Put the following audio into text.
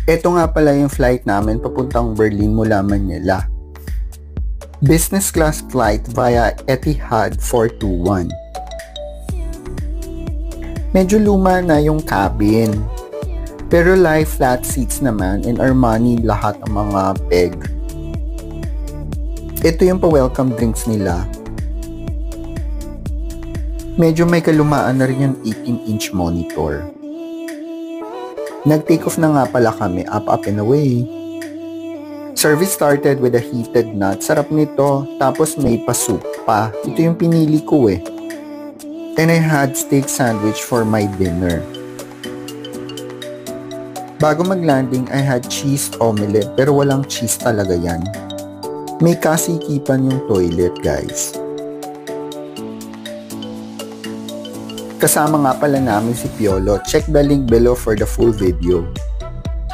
Ito nga pala yung flight namin papuntang Berlin mula Manila. Business class flight via Etihad 421. Medyo luma na yung cabin. Pero live flat seats naman and Armani lahat ang mga peg. Ito yung pa-welcome drinks nila. Medyo may kalumaan na rin yung 18-inch monitor. Nag-take off na nga pala kami, up and away. Service started with a heated nut. Sarap nito, tapos may pa-soup pa. Ito yung pinili ko eh. And I had steak sandwich for my dinner. Bago mag-landing, I had cheese omelette pero walang cheese talaga yan. May kasikipan yung toilet, guys. Kasama nga pala namin si Piolo. Check the link below for the full video.